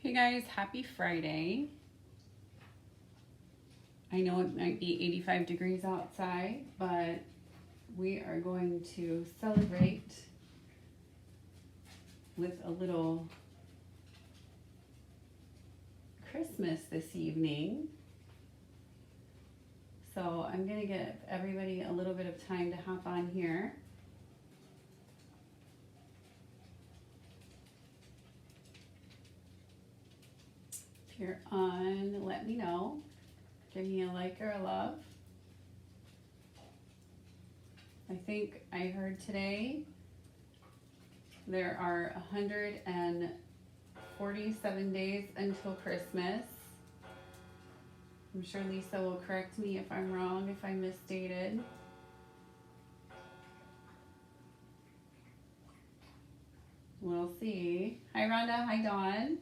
Hey guys, happy Friday. I know it might be 85 degrees outside, but we are going to celebrate with a little Christmas this evening. So I'm going to give everybody a little bit of time to hop on here. If you're on, let me know. Give me a like or a love. I think I heard today there are 147 days until Christmas. I'm sure Lisa will correct me if I'm wrong, if I misstated. We'll see. Hi Rhonda, hi Dawn.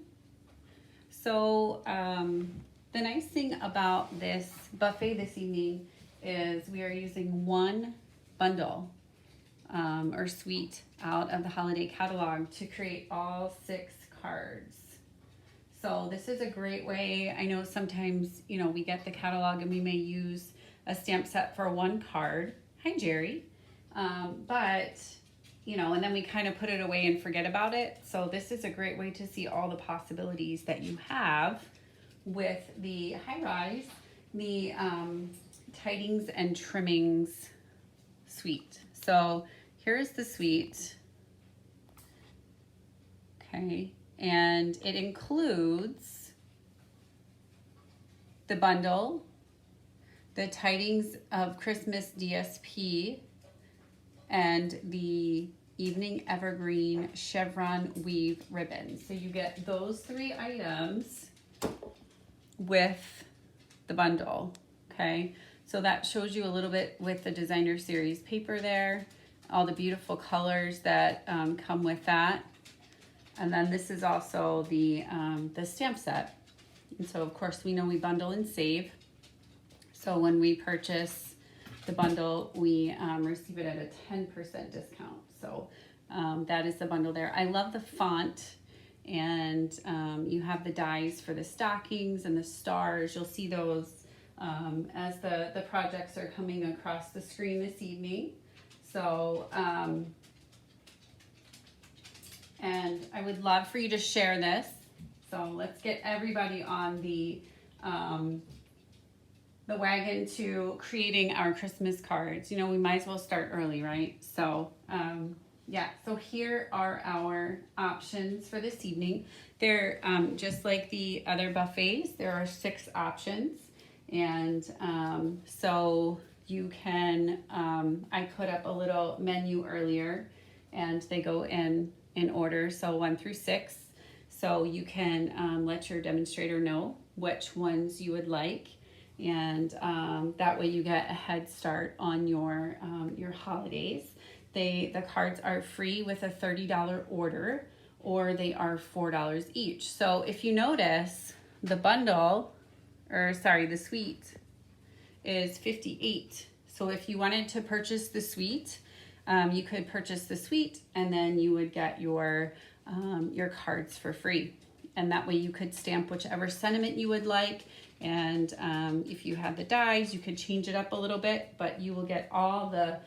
So the nice thing about this buffet this evening is we are using one bundle or suite out of the holiday catalog to create all 6 cards. So this is a great way. I know sometimes, we get the catalog and we may use a stamp set for one card. Hi Jerry. But and then we kind of put it away and forget about it. So this is a great way to see all the possibilities that you have with the high-rise, the Tidings and Trimmings Suite. So here's the suite. Okay, and it includes the bundle, the Tidings of Christmas DSP, and the Evening Evergreen Chevron Weave ribbon. So you get those 3 items with the bundle, okay? So that shows you a little bit with the designer series paper there, all the beautiful colors that come with that. And then this is also the stamp set. And so of course we know we bundle and save. So when we purchase the bundle, we receive it at a 10% discount. So that is the bundle there. I love the font, and you have the dies for the stockings and the stars. You'll see those as the projects are coming across the screen this evening. So, and I would love for you to share this. So let's get everybody on the wagon to creating our Christmas cards. We might as well start early, right? So yeah, so here are our options for this evening. They're just like the other buffets, there are 6 options. And so you can, I put up a little menu earlier and they go in order, so 1 through 6. So you can let your demonstrator know which ones you would like. And that way you get a head start on your holidays. The cards are free with a $30 order, or they are $4 each. So if you notice, the suite is $58. So if you wanted to purchase the suite, you could purchase the suite and then you would get your cards for free. And that way you could stamp whichever sentiment you would like. And if you had the dies, you could change it up a little bit, but you will get all the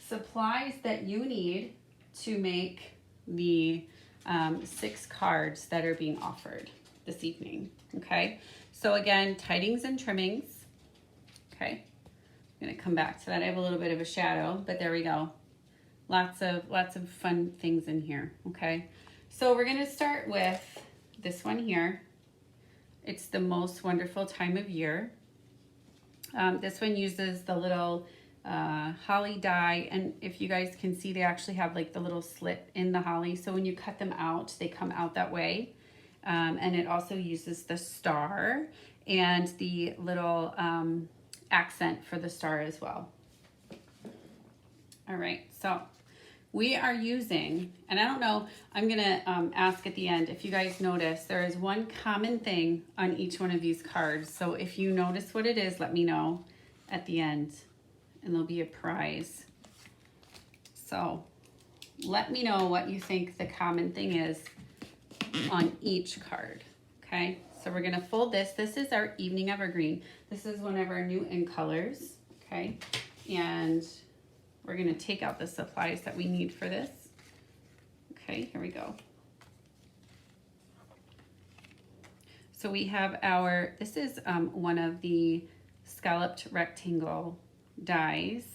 supplies that you need to make the 6 cards that are being offered this evening. Okay, so again, Tidings and Trimmings. Okay, I'm gonna come back to that. I have a little bit of a shadow, but there we go. Lots of fun things in here. Okay, so we're gonna start with this one here. It's the most wonderful time of year. This one uses the little holly die, and if you guys can see, they actually have like the little slit in the holly, so when you cut them out, they come out that way. And it also uses the star and the little accent for the star as well. All right, so we are using, and I don't know, I'm gonna ask at the end if you guys notice, there is one common thing on each one of these cards. So if you notice what it is, let me know at the end, and there'll be a prize. So let me know what you think the common thing is on each card. Okay, so we're gonna fold this. This is our evening evergreen. This is one of our new in colors, okay? And we're gonna take out the supplies that we need for this. Okay, here we go. So we have our, this is one of the Scalloped Rectangle dies.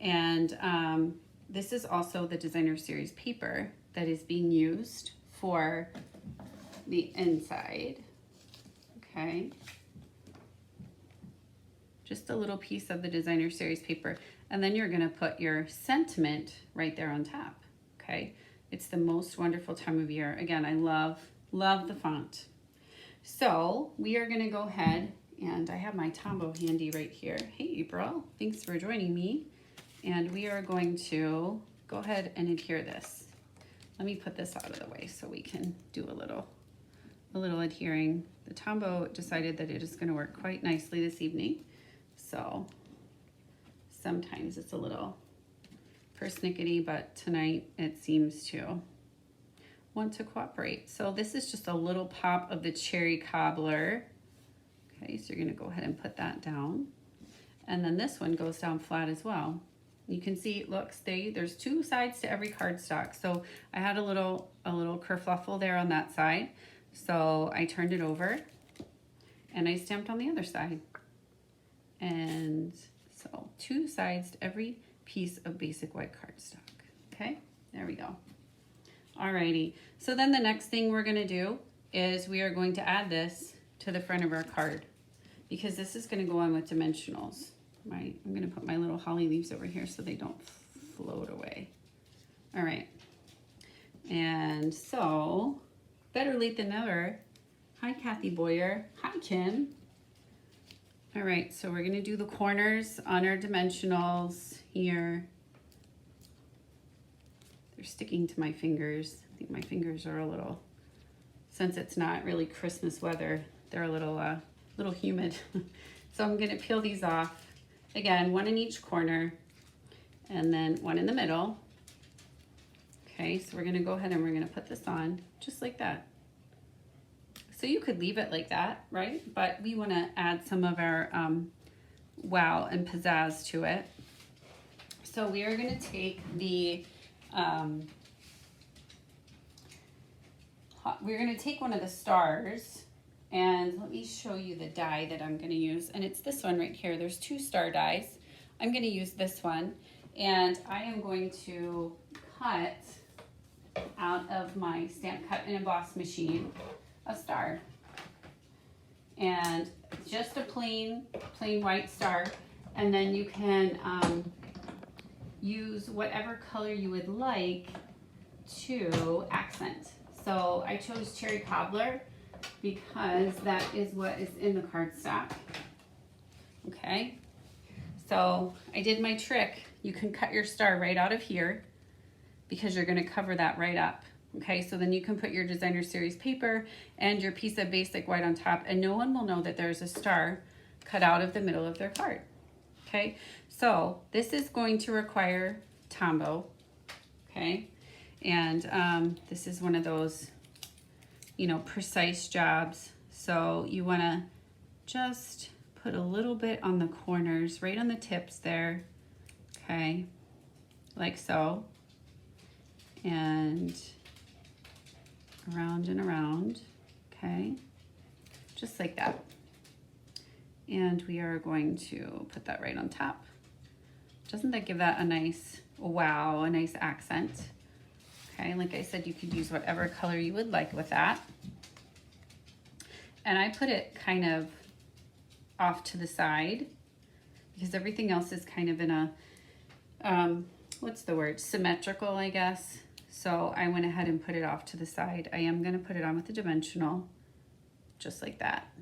And this is also the designer series paper that is being used for the inside. Okay. Just a little piece of the designer series paper. And then you're gonna put your sentiment right there on top. Okay. It's the most wonderful time of year. Again, I love the font. So we are gonna go ahead, and I have my Tombow handy right here. Hey April, thanks for joining me. And we are going to go ahead and adhere this. Let me put this out of the way so we can do a little adhering. The Tombow decided that it is gonna work quite nicely this evening. So sometimes it's a little persnickety, but tonight it seems to want to cooperate. So this is just a little pop of the cherry cobbler. Okay, so you're gonna go ahead and put that down. And then this one goes down flat as well. You can see, look, there's two sides to every cardstock. So I had a little kerfluffle there on that side. So I turned it over and I stamped on the other side. And so two sides to every piece of basic white cardstock. Okay, there we go. Alrighty, so then the next thing we're gonna do is we are going to add this to the front of our card because this is gonna go on with dimensionals. I'm gonna put my little holly leaves over here so they don't float away. All right, and so better late than never. Hi, Kathy Boyer. Hi, Kim. All right, so we're gonna do the corners on our dimensionals here. They're sticking to my fingers. I think my fingers are a little, since it's not really Christmas weather, they're a little humid. So I'm gonna peel these off. Again, one in each corner and then one in the middle. Okay, so we're gonna go ahead and we're gonna put this on just like that. So you could leave it like that, right? But we wanna add some of our wow and pizzazz to it. So we are gonna take the, we're gonna take one of the stars, and let me show you the die that I'm gonna use. And it's this one right here. There's two star dies. I'm gonna use this one, and I am going to cut out of my Stamp Cut and Emboss machine a star. And just a plain white star. And then you can use whatever color you would like to accent. So I chose cherry cobbler because that is what is in the cardstock. Okay, so I did my trick. You can cut your star right out of here because you're gonna cover that right up. Okay, so then you can put your designer series paper and your piece of basic white on top, and no one will know that there's a star cut out of the middle of their card. Okay, so this is going to require Tombow. Okay, and this is one of those, you know, precise jobs. So you want to just put a little bit on the corners, right on the tips there. Okay, like so, and around and around. Okay, just like that. And we are going to put that right on top. Doesn't that give that a nice wow, a nice accent? Okay, like I said, you could use whatever color you would like with that. And I put it kind of off to the side because everything else is kind of in a, what's the word? Symmetrical, I guess. So I went ahead and put it off to the side. I am gonna put it on with the dimensional, just like that.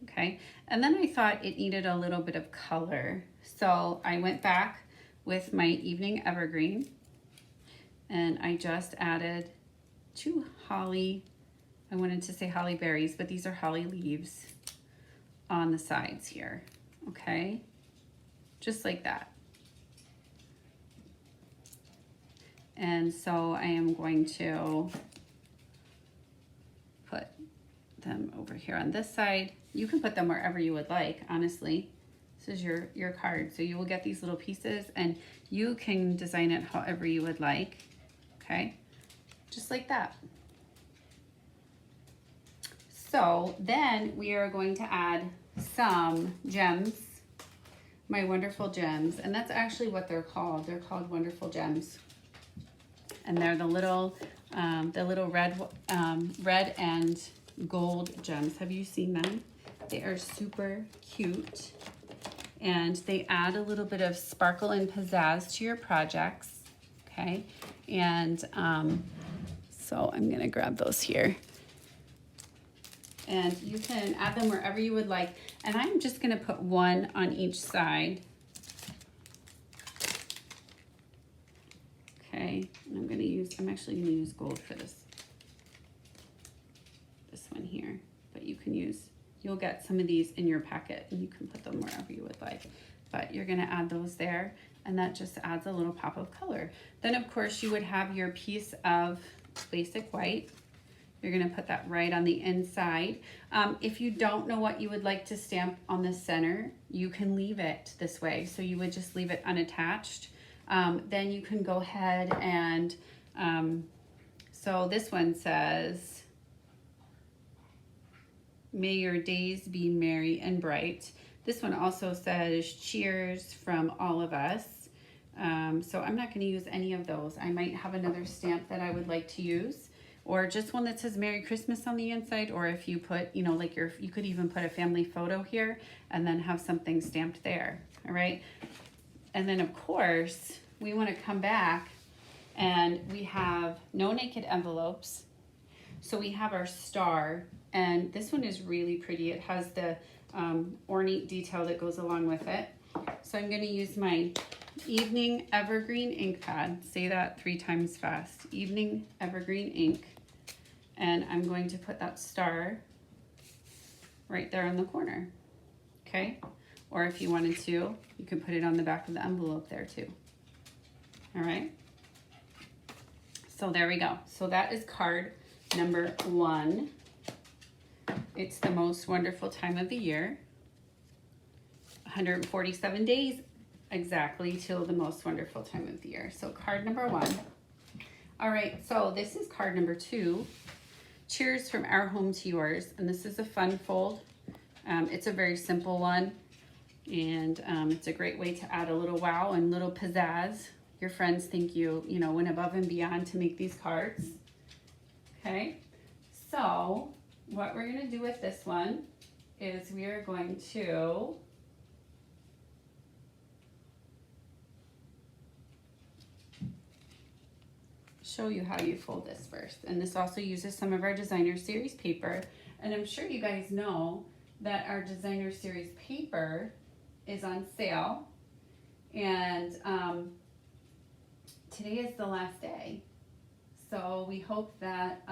Okay, and then I thought it needed a little bit of color. So I went back with my evening evergreen and I just added two holly, I wanted to say holly berries, but these are holly leaves on the sides here. Okay, just like that. And so I am going to put them over here on this side. You can put them wherever you would like, honestly. This is your card. So you will get these little pieces and you can design it however you would like, okay? Just like that. So then we are going to add some gems, my wonderful gems, and that's actually what they're called. They're called wonderful gems. And they're the little red and gold gems. Have you seen them? They are super cute. And they add a little bit of sparkle and pizzazz to your projects, okay? And so I'm gonna grab those here. And you can add them wherever you would like. And I'm just gonna put one on each side. Okay, and I'm actually gonna use gold for this one here, but you'll get some of these in your packet and you can put them wherever you would like. But you're gonna add those there and that just adds a little pop of color. Then of course you would have your piece of basic white. You're gonna put that right on the inside. If you don't know what you would like to stamp on the center, you can leave it this way. So you would just leave it unattached. Then you can go ahead and, so this one says, may your days be merry and bright. This one also says, cheers from all of us. So I'm not gonna use any of those. I might have another stamp that I would like to use, or just one that says Merry Christmas on the inside, or if you put, you know, like you could even put a family photo here and then have something stamped there, all right? And then of course, we wanna come back and we have no naked envelopes. So we have our star, and this one is really pretty. It has the ornate detail that goes along with it. So I'm gonna use my Evening Evergreen ink pad. Say that 3 times fast. Evening Evergreen ink. And I'm going to put that star right there in the corner, okay? Or if you wanted to, you could put it on the back of the envelope there too. All right? So there we go. So that is card number 1. It's the most wonderful time of the year. 147 days exactly till the most wonderful time of the year. So card number 1. All right, so this is card number 2. Cheers from our home to yours. And this is a fun fold. It's a very simple one. And it's a great way to add a little wow and little pizzazz. Your friends think you went above and beyond to make these cards. Okay, so what we're gonna do with this one is we are going to show you how you fold this first. And this also uses some of our designer series paper. And I'm sure you guys know that our designer series paper is on sale. And today is the last day. So we hope that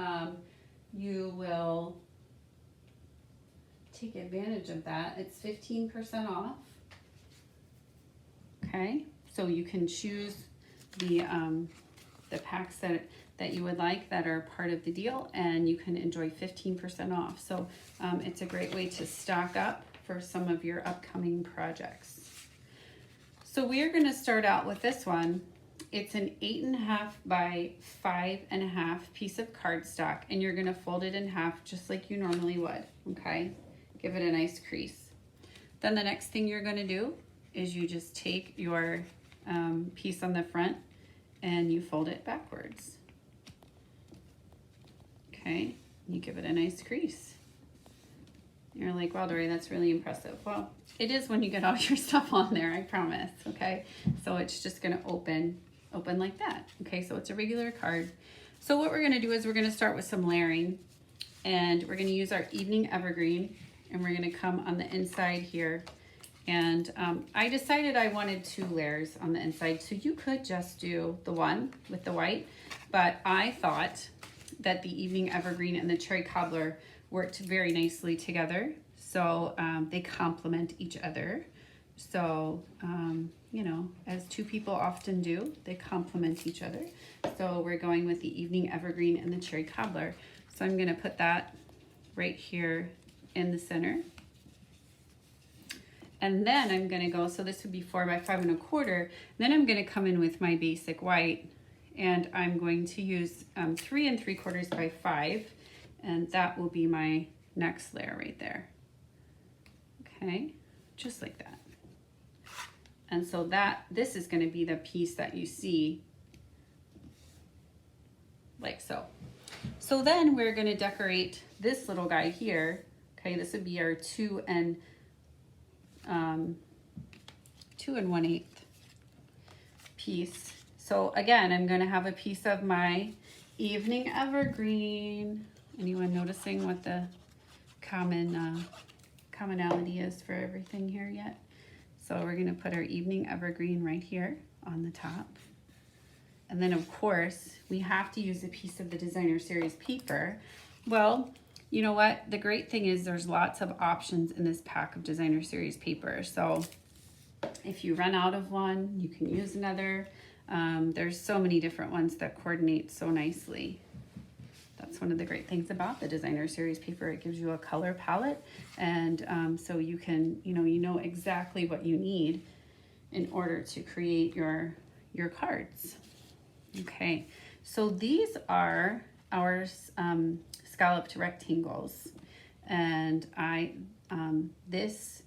you will take advantage of that. It's 15% off. Okay, so you can choose the packs that you would like that are part of the deal, and you can enjoy 15% off. So it's a great way to stock up for some of your upcoming projects. So we are going to start out with this one. It's an 8.5 by 5.5 piece of cardstock, and you're going to fold it in half just like you normally would. Okay, give it a nice crease. Then the next thing you're going to do is you just take your piece on the front and you fold it backwards. Okay, you give it a nice crease. You're like, wow, Dory, that's really impressive. Well, it is when you get all your stuff on there, I promise, okay? So it's just gonna open like that, okay? So it's a regular card. So what we're gonna do is we're gonna start with some layering, and we're gonna use our Evening Evergreen, and we're gonna come on the inside here. And I decided I wanted 2 layers on the inside, so you could just do the one with the white, but I thought that the Evening Evergreen and the Cherry Cobbler worked very nicely together. So they complement each other. So, you know, as 2 people often do, they complement each other. So we're going with the Evening Evergreen and the Cherry Cobbler. So I'm gonna put that right here in the center. And then I'm gonna go, so this would be 4 by 5 1/4. Then I'm gonna come in with my basic white, and I'm going to use 3 3/4 by 5, and that will be my next layer right there. Okay, just like that. And so this is gonna be the piece that you see like so. So then we're gonna decorate this little guy here. Okay, this would be our 2 1/8 piece. So again, I'm gonna have a piece of my evening evergreen. Anyone noticing what the commonality is for everything here yet? So we're gonna put our evening evergreen right here on the top. And then of course, we have to use a piece of the designer series paper. Well, you know what? The great thing is there's lots of options in this pack of designer series paper. So if you run out of one, you can use another. There's so many different ones that coordinate so nicely. That's one of the great things about the designer series paper. It gives you a color palette, and so you can, you know exactly what you need in order to create your cards. Okay, so these are our scalloped rectangles, and this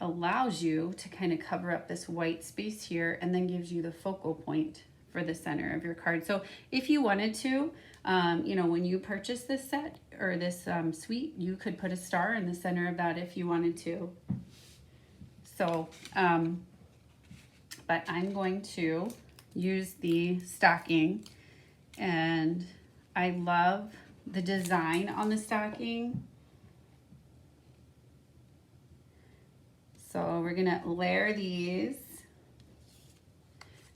allows you to kind of cover up this white space here, and then gives you the focal point for the center of your card. So if you wanted to, when you purchase this set or this suite, you could put a star in the center of that if you wanted to. So, but I'm going to use the stocking, and I love the design on the stocking. So we're gonna layer these,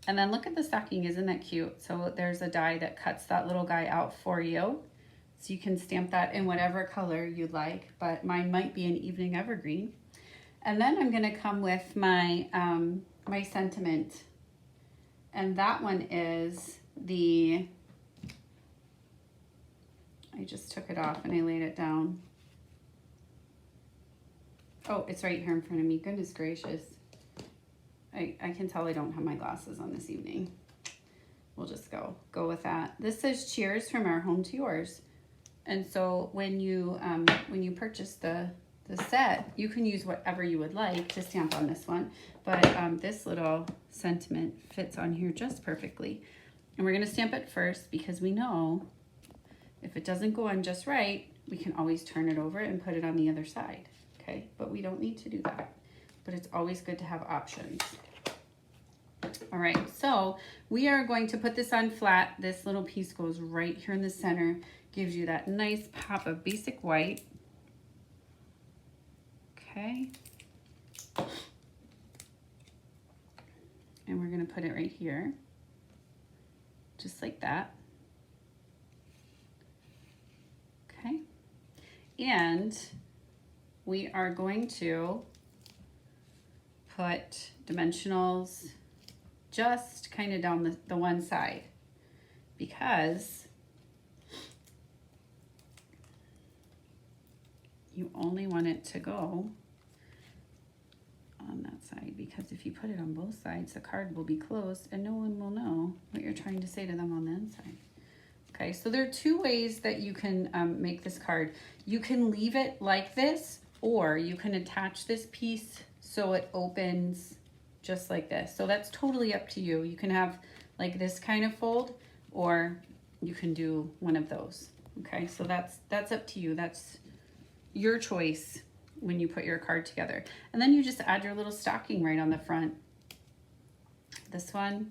and then look at the stocking, isn't that cute? So there's a die that cuts that little guy out for you. So you can stamp that in whatever color you'd like, but mine might be an evening evergreen. And then I'm gonna come with my, my sentiment. And that one is I just took it off and I laid it down. Oh, it's right here in front of me. Goodness gracious. I can tell I don't have my glasses on this evening. We'll just go with that. This says cheers from our home to yours. And so when you purchase the set, you can use whatever you would like to stamp on this one. But this little sentiment fits on here just perfectly. And we're gonna stamp it first because we know if it doesn't go on just right, we can always turn it over and put it on the other side. Okay, but we don't need to do that. But it's always good to have options. All right, so we are going to put this on flat. This little piece goes right here in the center, gives you that nice pop of basic white. Okay. And we're gonna put it right here, just like that. Okay. And we are going to put dimensionals just kind of down the one side, because you only want it to go on that side, because if you put it on both sides, the card will be closed and no one will know what you're trying to say to them on the inside. Okay, so there are two ways that you can make this card. You can leave it like this, or you can attach this piece so it opens just like this. So that's totally up to you. You can have like this kind of fold, or you can do one of those. Okay, so that's up to you. That's your choice when you put your card together. And then you just add your little stocking right on the front. This one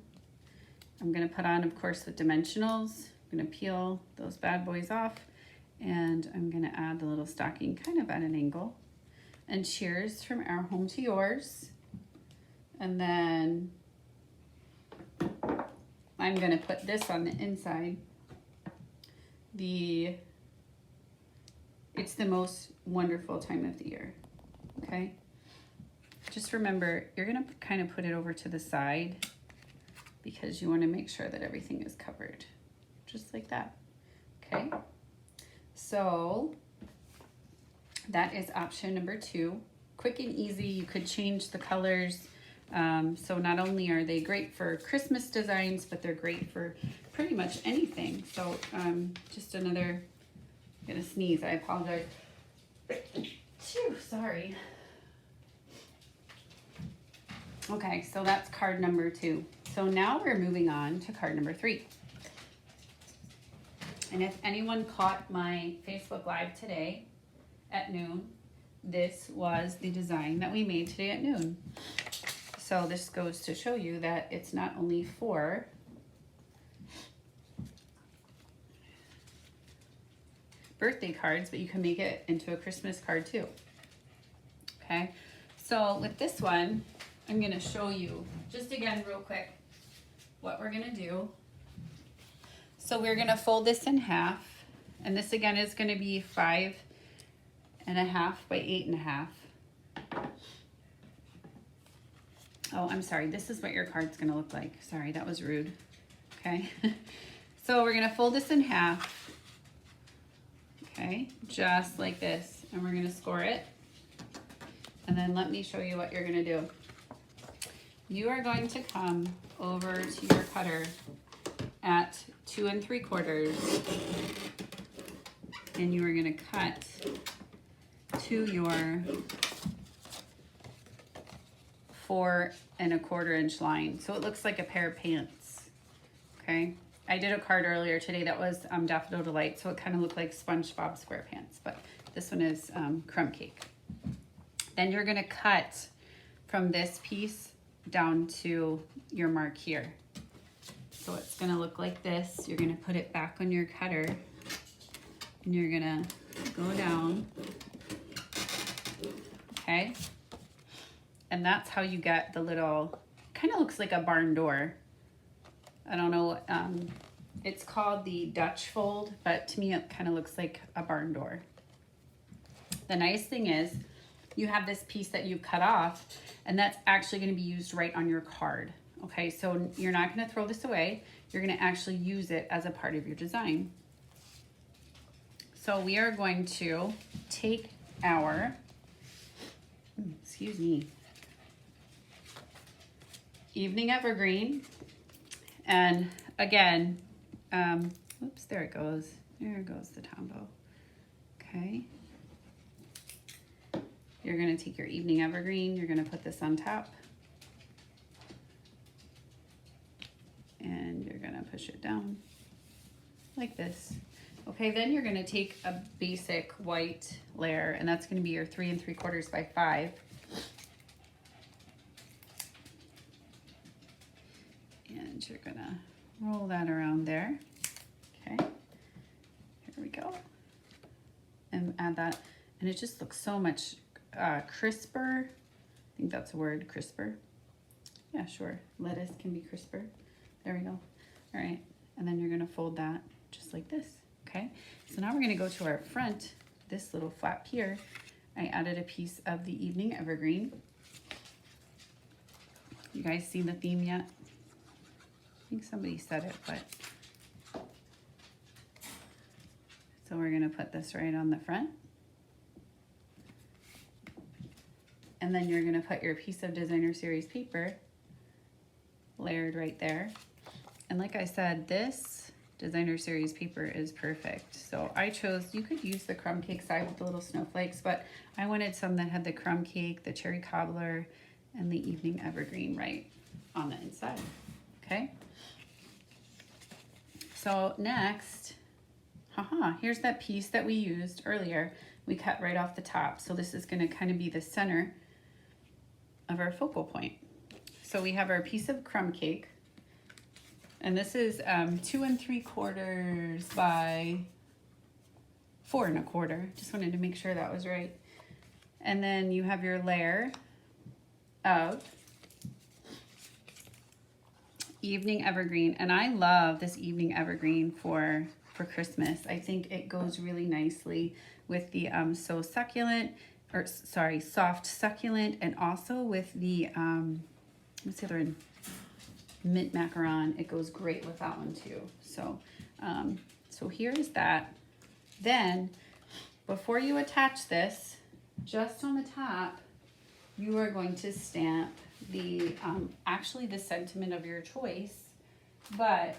I'm gonna put on, of course, with dimensionals. I'm gonna peel those bad boys off, and I'm gonna add the little stocking kind of at an angle. And cheers from our home to yours. And then I'm gonna put this on the inside. It's the most wonderful time of the year, okay? Just remember, you're gonna kind of put it over to the side because you wanna make sure that everything is covered, just like that, okay? So That is option number 2. Quick and easy. You could change the colors. So not only are they great for Christmas designs, but they're great for pretty much anything. So just another, I'm gonna sneeze, I apologize. Phew, sorry. Okay, so that's card number 2. So now we're moving on to card number 3. And if anyone caught my Facebook Live today at noon, this was the design that we made today at noon. So this goes to show you that it's not only for birthday cards, but you can make it into a Christmas card too. Okay, so with this one, I'm gonna show you just again real quick what we're gonna do. So we're gonna fold this in half, and this again is gonna be 5.5 by 8.5. Oh, I'm sorry, this is what your card's gonna look like. Sorry, that was rude. Okay, so we're gonna fold this in half, okay, just like this, and we're gonna score it. And then let me show you what you're gonna do. You are going to come over to your cutter at 2 3/4, and you are gonna cut to your 4 1/4 inch line. So it looks like a pair of pants, okay? I did a card earlier today that was Daffodil Delight, so it kind of looked like SpongeBob SquarePants, but this one is crumb cake. Then you're gonna cut from this piece down to your mark here. So it's gonna look like this. You're gonna put it back on your cutter, and you're gonna go down, okay? And that's how you get the little, kind of looks like a barn door. I don't know, it's called the Dutch fold, but to me it kind of looks like a barn door. The nice thing is you have this piece that you cut off, and that's actually going to be used right on your card. Okay, so you're not going to throw this away. You're going to actually use it as a part of your design. So we are going to take our, excuse me, Evening Evergreen, and again, oops, there it goes. There goes the Tombow. Okay. You're going to take your Evening Evergreen, you're going to put this on top, and you're going to push it down like this. Okay, then you're going to take a basic white layer, and that's going to be your 3 3/4 by 5. And you're going to roll that around there. Okay, here we go. And add that, and it just looks so much crisper. I think that's a word, crisper. Yeah, sure. Lettuce can be crisper. There we go. All right, and then you're gonna fold that just like this, okay? So now we're gonna go to our front, this little flap here. I added a piece of the Evening Evergreen. You guys see the theme yet? I think somebody said it, but. So we're gonna put this right on the front. And then you're gonna put your piece of Designer Series paper layered right there. And like I said, this Designer Series paper is perfect. So I chose, you could use the crumb cake side with the little snowflakes, but I wanted some that had the crumb cake, the cherry cobbler, and the Evening Evergreen right on the inside, okay? So next, here's that piece that we used earlier. We cut right off the top. So this is gonna kind of be the center of our focal point. So we have our piece of crumb cake, and this is 2 3/4 by 4 1/4. Just wanted to make sure that was right. And then you have your layer of Evening Evergreen, and I love this Evening Evergreen for Christmas. I think it goes really nicely with the soft succulent, and also with the what's the other one? Mint macaron. It goes great with that one too. So so here's that. Then before you attach this, just on the top, you are going to stamp the, actually the sentiment of your choice, but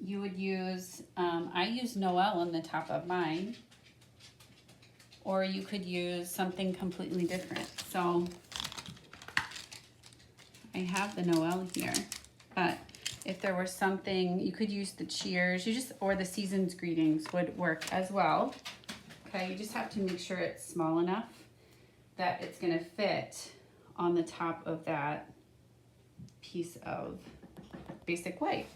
you would use, I use Noel on the top of mine, or you could use something completely different. So I have the Noel here, but if there was something, you could use the cheers, or the season's greetings would work as well. Okay, you just have to make sure it's small enough that it's gonna fit on the top of that piece of basic white.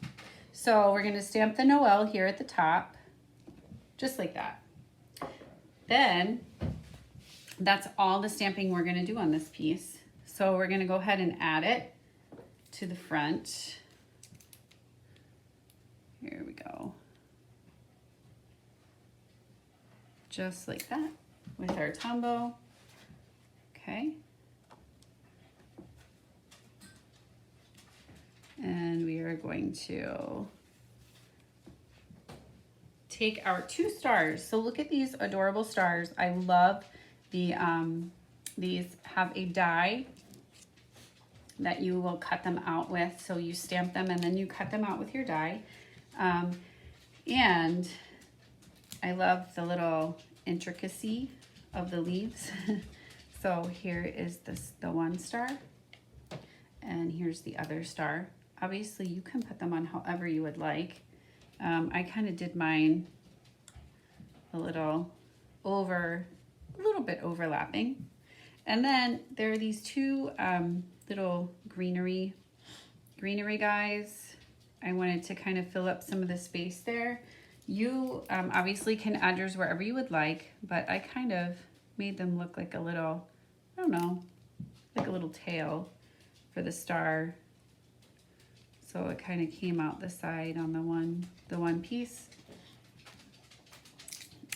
So we're gonna stamp the Noel here at the top, just like that. Then, that's all the stamping we're gonna do on this piece. So we're gonna go ahead and add it to the front. Here we go. Just like that with our Tombow. Okay. And we are going to take our 2 stars. So look at these adorable stars. I love the, these have a die that you will cut them out with. So you stamp them and then you cut them out with your die. And I love the little intricacy of the leaves. So here is the 1 star, and here's the other star. Obviously you can put them on however you would like. I kind of did mine a little bit overlapping. And then there are these 2 little greenery guys. I wanted to kind of fill up some of the space there. You obviously can add yours wherever you would like, but I kind of made them look like a little, I don't know, like a little tail for the star. So it kind of came out the side on the one piece.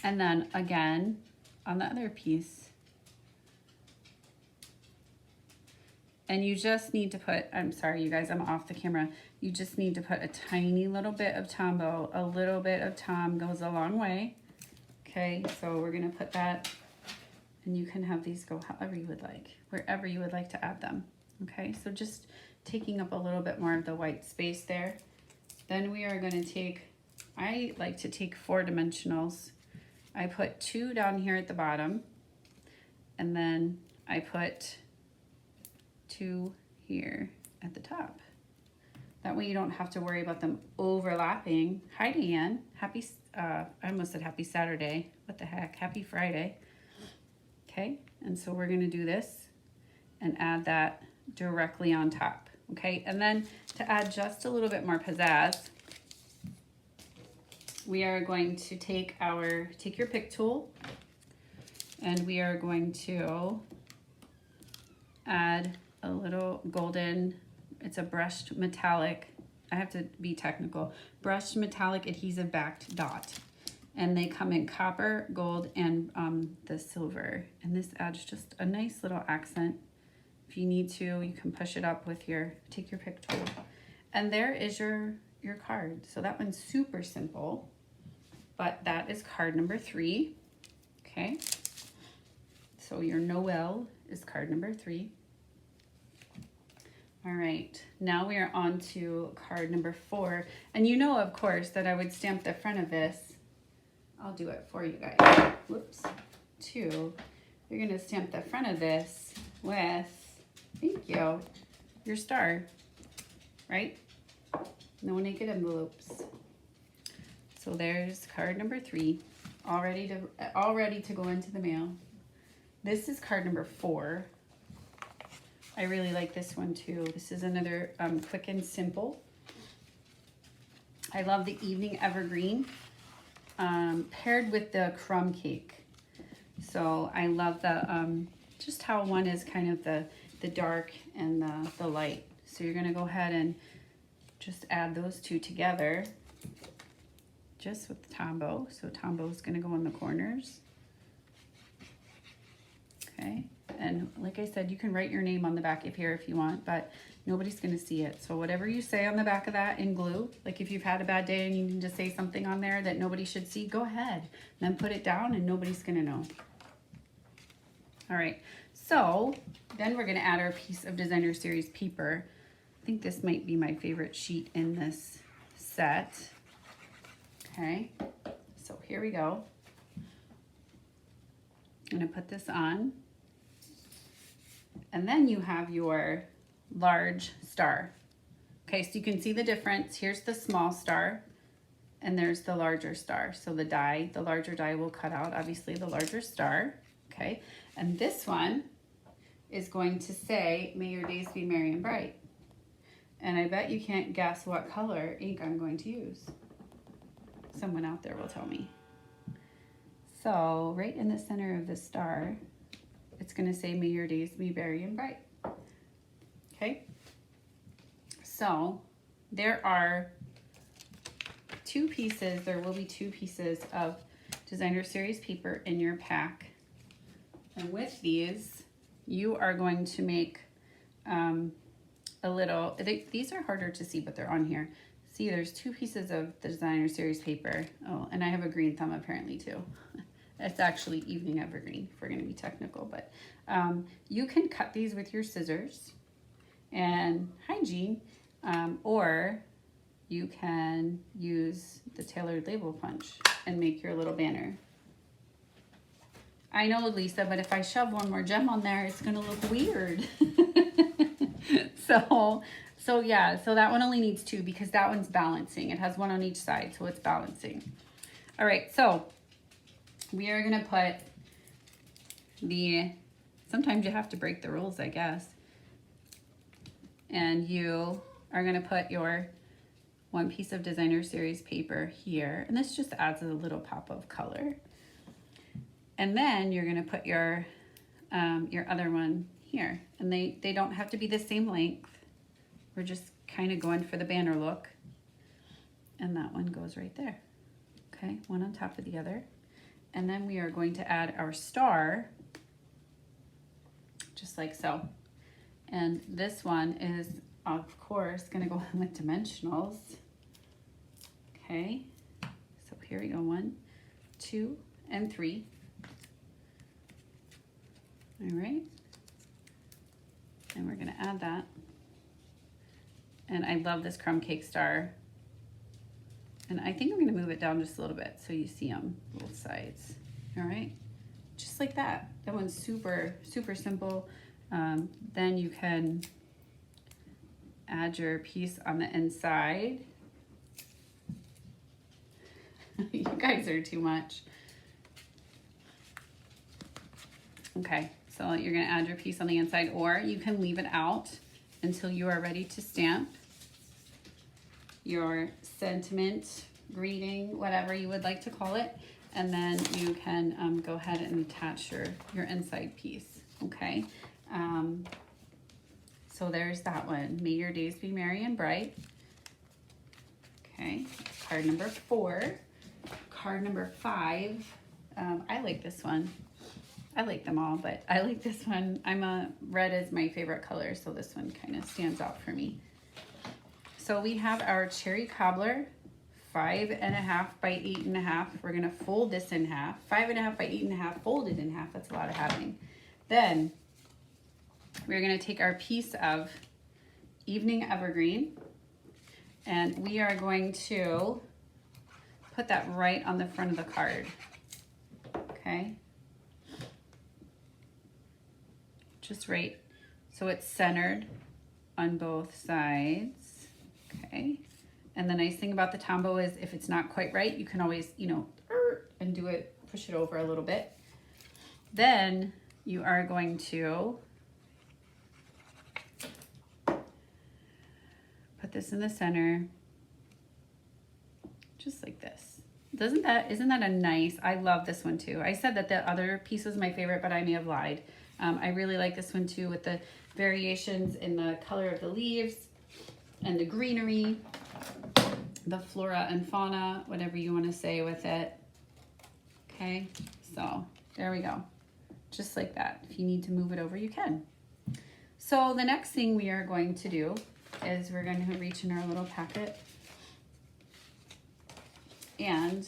And then again, on the other piece. And you just need to put, I'm sorry, you guys, I'm off the camera. You just need to put a tiny little bit of Tombow. A little bit of Tom goes a long way. Okay, so we're gonna put that, and you can have these go however you would like, wherever you would like to add them. Okay, so just taking up a little bit more of the white space there. Then we are gonna take, I like to take 4 dimensionals. I put 2 down here at the bottom, and then I put 2 here at the top. That way you don't have to worry about them overlapping. Hi, Deanne. Happy, I almost said happy Saturday. What the heck? Happy Friday. Okay, and so we're gonna do this and add that directly on top. Okay, and then to add just a little bit more pizzazz, we are going to take your pick tool, and we are going to add a little golden, it's a brushed metallic, I have to be technical, brushed metallic adhesive backed dot. And they come in copper, gold, and the silver. And this adds just a nice little accent. If you need to, you can push it up with take your pick tool. And there is your card. So that one's super simple, but that is card number 3, okay? So your Noel is card number 3. All right, now we are on to card number 4. And you know, of course, that I would stamp the front of this. I'll do it for you guys. Whoops, 2. You're gonna stamp the front of this with, thank you, your star, right? No naked envelopes. So there's card number 3, all ready to go into the mail. This is card number 4. I really like this one too. This is another quick and simple. I love the Evening Evergreen paired with the crumb cake. So I love the just how one is kind of the dark and the light. So you're gonna go ahead and just add those 2 together just with the Tombow. So Tombow is gonna go in the corners. Okay. And like I said, you can write your name on the back if you want, but nobody's going to see it. So whatever you say on the back of that in glue, like if you've had a bad day and you need to say something on there that nobody should see, go ahead. Then put it down and nobody's going to know. All right, so then we're gonna add our piece of Designer Series paper. I think this might be my favorite sheet in this set. Okay, so here we go. I'm gonna put this on. And then you have your large star. Okay, so you can see the difference. Here's the small star and there's the larger star. So the larger die will cut out obviously the larger star. Okay, and this one is going to say, may your days be merry and bright. And I bet you can't guess what color ink I'm going to use. Someone out there will tell me. So right in the center of the star, it's going to say, may your days be merry and bright. Okay, so there are there will be two pieces of Designer Series paper in your pack. And with these, you are going to make these are harder to see, but they're on here. See, there's two pieces of the Designer Series paper. Oh, and I have a green thumb apparently too. It's actually evening evergreen if we're going to be technical, but you can cut these with your scissors and hygiene, or you can use the tailored label punch and make your little banner. I know, Lisa, but if I shove one more gem on there, it's going to look weird. So yeah, so that one only needs two because that one's balancing. It has one on each side, so it's balancing. All right, so we are going to put sometimes you have to break the rules, I guess. And you are going to put your one piece of Designer Series paper here. And this just adds a little pop of color. And then you're going to put your other one here. And they don't have to be the same length. We're just kind of going for the banner look. And that one goes right there. Okay, one on top of the other. And then we are going to add our star, just like so. And this one is, of course, going to go in with dimensionals. Okay, so here we go, 1, 2, and 3. All right, and we're going to add that. And I love this crumb cake star. And I think I'm going to move it down just a little bit so you see them both sides. All right, just like that. That one's super, super simple. Then you can add your piece on the inside. You guys are too much. Okay, so you're going to add your piece on the inside, or you can leave it out until you are ready to stamp your sentiment, greeting, whatever you would like to call it, and then you can go ahead and attach your inside piece. Okay, so there's that one. May your days be merry and bright. Okay, card number 4. Card number 5. I like this one. I like them all, but I like this one. Red is my favorite color, so this one kind of stands out for me. So we have our cherry cobbler, 5.5 by 8.5. We're gonna fold this in half. 5.5 by 8.5, folded in half. That's a lot of having. Then we're gonna take our piece of evening evergreen, and we are going to put that right on the front of the card. Okay. Just right, so it's centered on both sides. Okay, and the nice thing about the Tombow is if it's not quite right, you can always, and do it, push it over a little bit. Then you are going to put this in the center, just like this. Isn't that a nice, I love this one too. I said that the other piece was my favorite, but I may have lied. I really like this one too, with the variations in the color of the leaves and the greenery, the flora and fauna, whatever you want to say with it. Okay, so there we go. Just like that. If you need to move it over, you can. So the next thing we are going to do is we're going to reach in our little packet and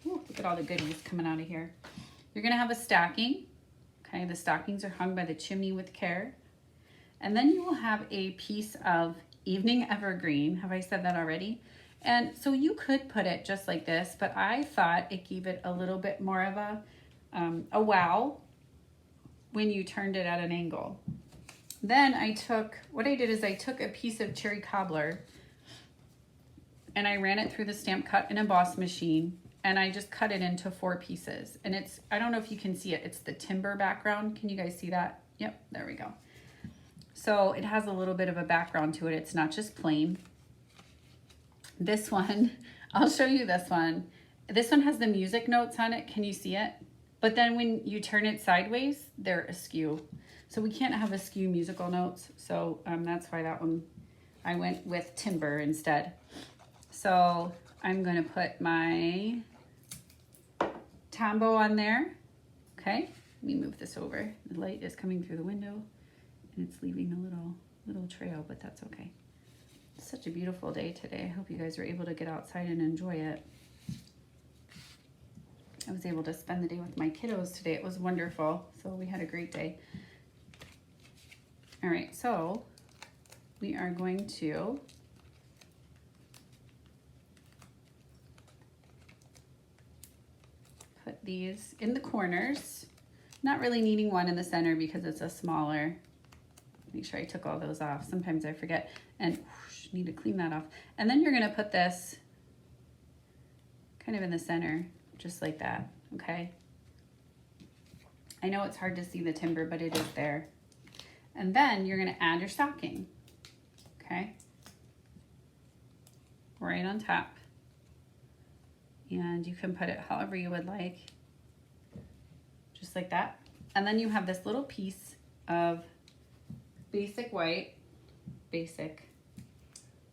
look at all the goodies coming out of here. You're going to have a stacking. Okay, the stockings are hung by the chimney with care. And then you will have a piece of evening evergreen. Have I said that already? And so you could put it just like this, but I thought it gave it a little bit more of a wow when you turned it at an angle. Then what I did is I took a piece of cherry cobbler and I ran it through the stamp cut and emboss machine, and I just cut it into 4 pieces. And I don't know if you can see it, it's the timber background. Can you guys see that? Yep, there we go. So it has a little bit of a background to it. It's not just plain. This one, I'll show you this one. This one has the music notes on it. Can you see it? But then when you turn it sideways, they're askew. So we can't have askew musical notes. So that's why that one, I went with timber instead. So I'm gonna put my Tombow on there. Okay, let me move this over. The light is coming through the window and it's leaving a little trail, but that's okay. It's such a beautiful day today. I hope you guys were able to get outside and enjoy it. I was able to spend the day with my kiddos today. It was wonderful. So we had a great day. All right, so we are going to put these in the corners. Not really needing one in the center because it's a smaller. Make sure I took all those off. Sometimes I forget and whoosh, need to clean that off. And then you're gonna put this kind of in the center, just like that, okay? I know it's hard to see the timber, but it is there. And then you're gonna add your stocking, okay? Right on top. And you can put it however you would like, just like that. And then you have this little piece of basic white, basic.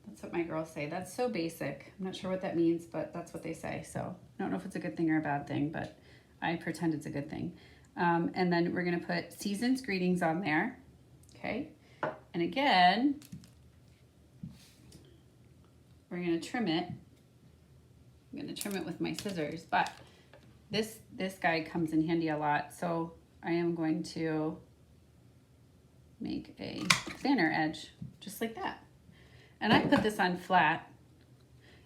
That's what my girls say. That's so basic. I'm not sure what that means, but that's what they say. So I don't know if it's a good thing or a bad thing, but I pretend it's a good thing. And then we're gonna put Season's Greetings on there, okay? And again, we're gonna trim it. I'm gonna trim it with my scissors, but this guy comes in handy a lot. So I am going to make a thinner edge, just like that. And I put this on flat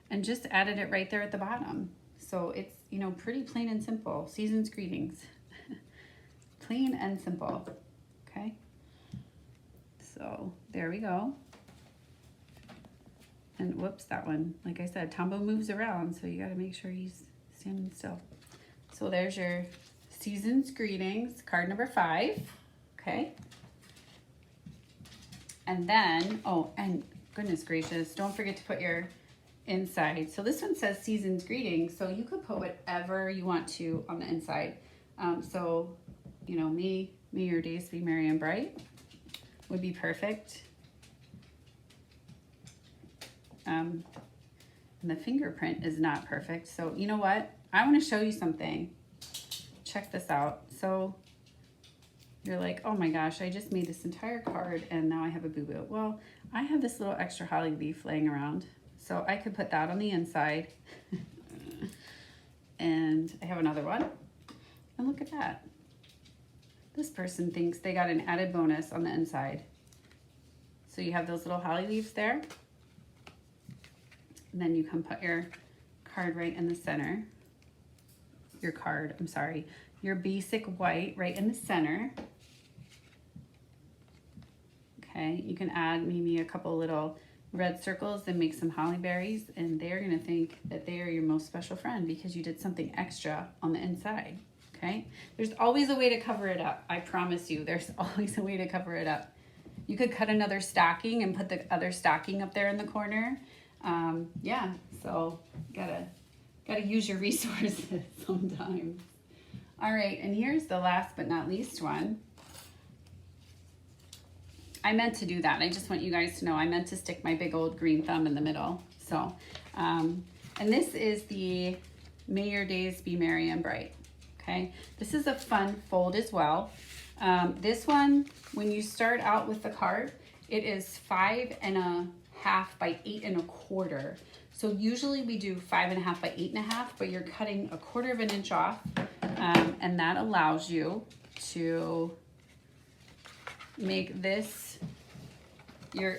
and just added it right there at the bottom. So it's, you know, pretty plain and simple. Season's Greetings. Plain and simple, okay? So there we go. And whoops, that one, like I said, Tombow moves around, so you gotta make sure he's standing still. So there's your Season's Greetings, card number 5, okay? And then, oh, and goodness gracious, don't forget to put your inside. So this one says Season's Greetings, so you could put whatever you want to on the inside. So, you know, may your days be merry and bright would be perfect. And the fingerprint is not perfect. So you know what? I want to show you something. Check this out. So you're like, oh my gosh, I just made this entire card and now I have a boo-boo. Well, I have this little extra holly leaf laying around. So I could put that on the inside. And I have another one. And look at that. This person thinks they got an added bonus on the inside. So you have those little holly leaves there. And then you can put your card right in the center. Your card, I'm sorry. Your basic white right in the center. Okay, you can add maybe a couple little red circles and make some holly berries, and they're gonna think that they are your most special friend because you did something extra on the inside, okay? There's always a way to cover it up. I promise you, there's always a way to cover it up. You could cut another stocking and put the other stocking up there in the corner. Yeah, so gotta use your resources sometimes. All right, and here's the last but not least one. I meant to do that. I just want you guys to know I meant to stick my big old green thumb in the middle. So, and this is the May Your Days Be Merry and Bright, okay? This is a fun fold as well. This one, when you start out with the card, it is 5 1/2 by 8 1/4. So usually we do 5 1/2 by 8 1/2, but you're cutting 1/4 of an inch off, and that allows you to make this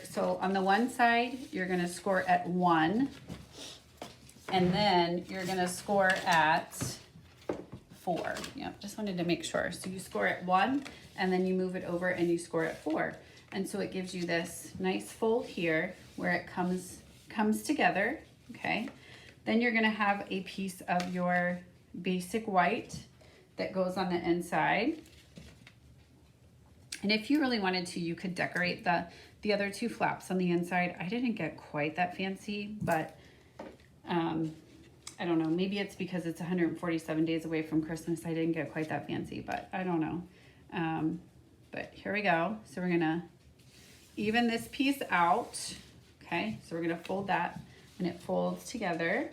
so on the one side, you're gonna score at 1, and then you're gonna score at 4. Yep, just wanted to make sure. So you score at 1, and then you move it over and you score at 4. And so it gives you this nice fold here where it comes together, okay? Then you're gonna have a piece of your basic white that goes on the inside. And if you really wanted to, you could decorate the other 2 flaps on the inside. I didn't get quite that fancy, but I don't know. Maybe it's because it's 147 days away from Christmas. I didn't get quite that fancy, but I don't know. But here we go. So we're gonna even this piece out. Okay, so we're gonna fold that and it folds together.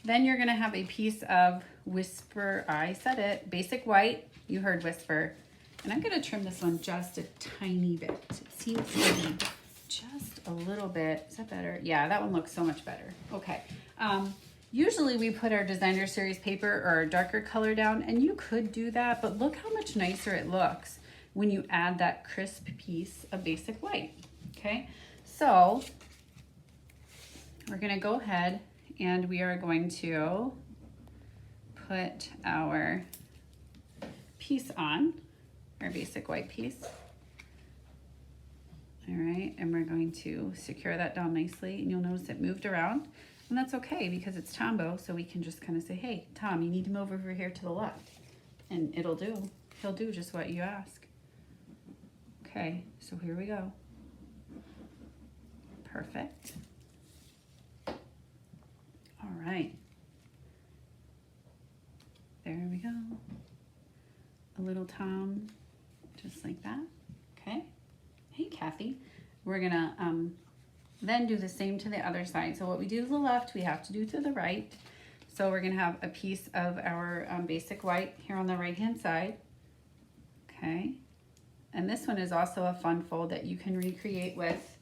Then you're gonna have a piece of Whisper, I said it, basic white. You heard Whisper. And I'm gonna trim this one just a tiny bit. It seems to be just a little bit. Is that better? Yeah, that one looks so much better. Okay. Usually we put our designer series paper or a darker color down, and you could do that, but look how much nicer it looks when you add that crisp piece of basic white. Okay, so we're gonna go ahead and we are going to put our piece on, our basic white piece. All right, and we're going to secure that down nicely, and you'll notice it moved around, and that's okay because it's Tombo, so we can just kind of say, hey, Tom, you need to move over here to the left, and he'll do just what you ask. Okay, so here we go. Perfect. All right. There we go. A little Tom, just like that. Okay. Hey, Kathy. We're gonna then do the same to the other side. So what we do to the left, we have to do to the right. So we're gonna have a piece of our basic white here on the right-hand side. Okay. And this one is also a fun fold that you can recreate with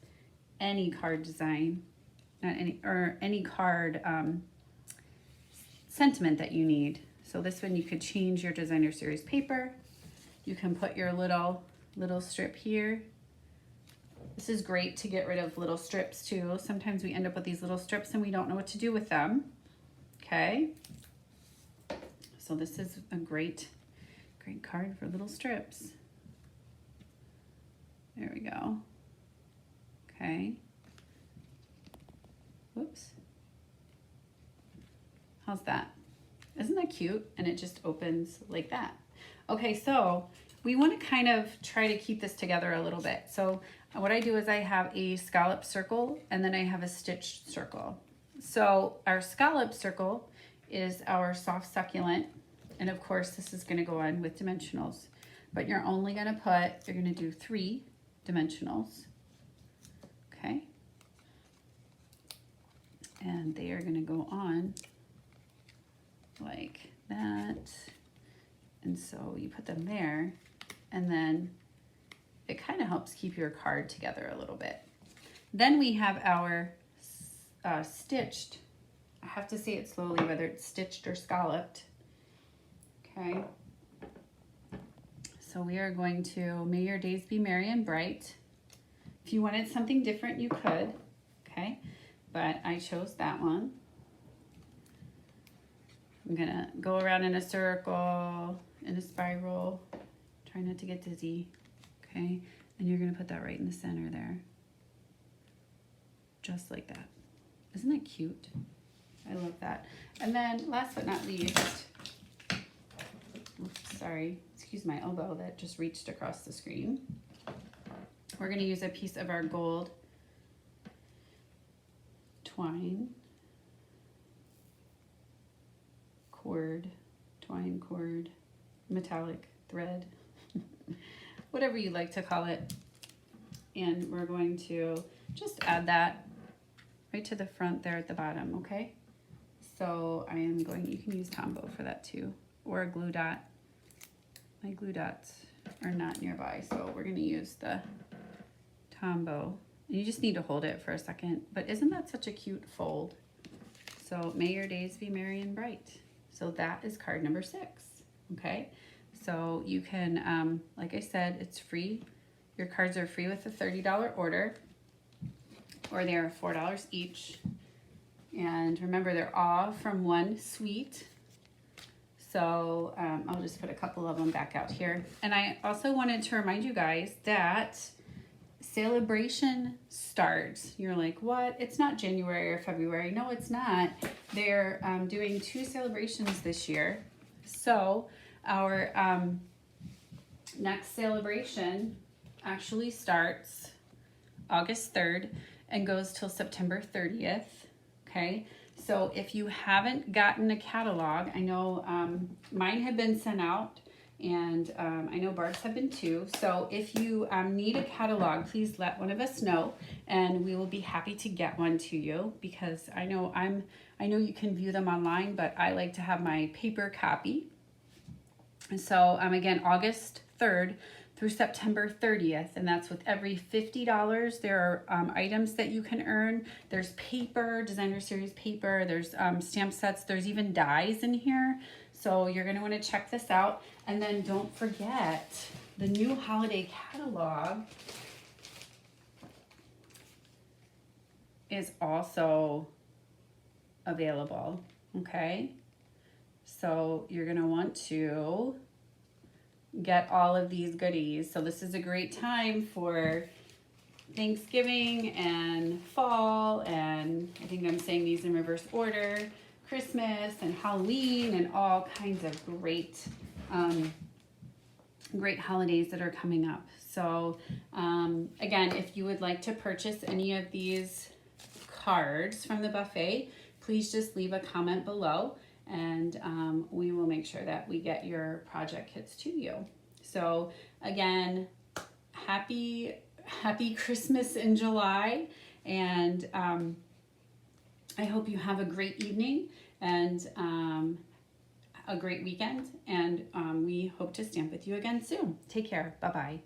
any card design, any card sentiment that you need. So this one you could change your designer series paper. You can put your little strip here. This is great to get rid of little strips too. Sometimes we end up with these little strips and we don't know what to do with them. Okay. So this is a great card for little strips. There we go. Okay. Whoops. How's that? Isn't that cute? And it just opens like that. Okay, so we want to kind of try to keep this together a little bit. So what I do is I have a scallop circle and then I have a stitched circle. So our scallop circle is our soft succulent. And of course, this is going to go on with dimensionals. But you're only going to you're going to do 3 dimensionals. Okay. And they are going to go on like that. And so you put them there, and then it kind of helps keep your card together a little bit. Then we have our stitched. I have to say it slowly, whether it's stitched or scalloped. Okay. So we are going to, may your days be merry and bright. If you wanted something different, you could. Okay. But I chose that one. I'm gonna go around in a circle, in a spiral. Try not to get dizzy. Okay. And you're gonna put that right in the center there. Just like that. Isn't that cute? I love that. And then last but not least, oops, sorry, excuse my elbow that just reached across the screen. We're gonna use a piece of our gold twine cord, metallic thread, whatever you like to call it. And we're going to just add that right to the front there at the bottom, okay? So I am going, you can use Tombow for that too, or a glue dot. My glue dots are not nearby, so we're gonna use the Tombow. And you just need to hold it for a second, but isn't that such a cute fold? So may your days be merry and bright. So that is card number 6, okay? So you can, like I said, it's free. Your cards are free with a $30 order, or they're $4 each. And remember, they're all from one suite. So I'll just put a couple of them back out here. And I also wanted to remind you guys that celebration starts. You're like, what? It's not January or February. No, it's not. They're doing 2 celebrations this year. So our next celebration actually starts August 3rd and goes till September 30th. Okay, so if you haven't gotten a catalog, I know mine have been sent out, and I know Barb's have been too. So if you need a catalog, please let one of us know, and we will be happy to get one to you, because I know you can view them online, but I like to have my paper copy. And so again, August 3rd through September 30th, and that's with every $50. There are items that you can earn. There's paper, designer series paper, there's stamp sets, there's even dies in here. So you're gonna wanna check this out. And then don't forget, the new holiday catalog is also available, okay? So you're gonna want to get all of these goodies. So this is a great time for Thanksgiving and fall, and I think I'm saying these in reverse order, Christmas and Halloween, and all kinds of great great holidays that are coming up. So again, if you would like to purchase any of these cards from the buffet, please just leave a comment below, and we will make sure that we get your project kits to you. So again, happy Christmas in July, and I hope you have a great evening and a great weekend, and we hope to stamp with you again soon. Take care. Bye-bye.